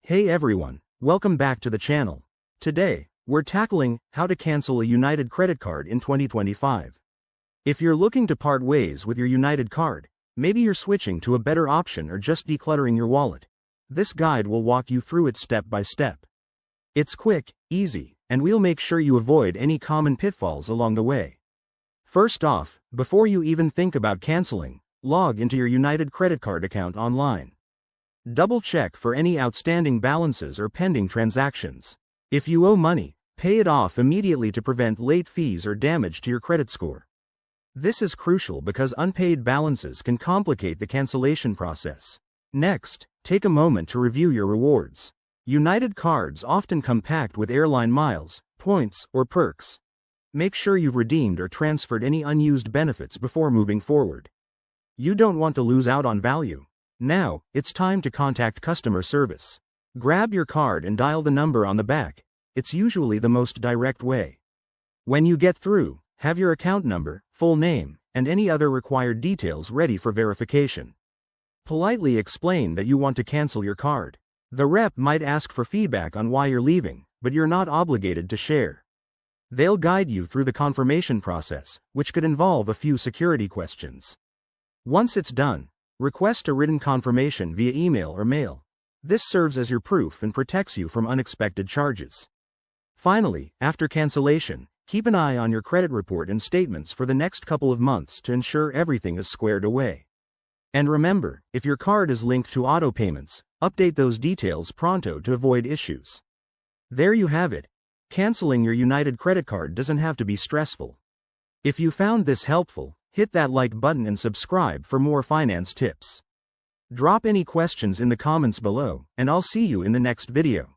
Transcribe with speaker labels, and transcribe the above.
Speaker 1: Hey everyone, welcome back to the channel. Today, we're tackling how to cancel a United credit card in 2025. If you're looking to part ways with your United card, maybe you're switching to a better option or just decluttering your wallet, this guide will walk you through it step by step. It's quick, easy, and we'll make sure you avoid any common pitfalls along the way. First off, before you even think about canceling, log into your United credit card account online. Double-check for any outstanding balances or pending transactions. If you owe money, pay it off immediately to prevent late fees or damage to your credit score. This is crucial because unpaid balances can complicate the cancellation process. Next, take a moment to review your rewards. United cards often come packed with airline miles, points, or perks. Make sure you've redeemed or transferred any unused benefits before moving forward. You don't want to lose out on value. Now, it's time to contact customer service. Grab your card and dial the number on the back. It's usually the most direct way. When you get through, have your account number, full name, and any other required details ready for verification. Politely explain that you want to cancel your card. The rep might ask for feedback on why you're leaving, but you're not obligated to share. They'll guide you through the confirmation process, which could involve a few security questions. Once it's done, request a written confirmation via email or mail. This serves as your proof and protects you from unexpected charges. Finally, after cancellation, keep an eye on your credit report and statements for the next couple of months to ensure everything is squared away. And remember, if your card is linked to auto payments, update those details pronto to avoid issues. There you have it. Canceling your United credit card doesn't have to be stressful. If you found this helpful, hit that like button and subscribe for more finance tips. Drop any questions in the comments below, and I'll see you in the next video.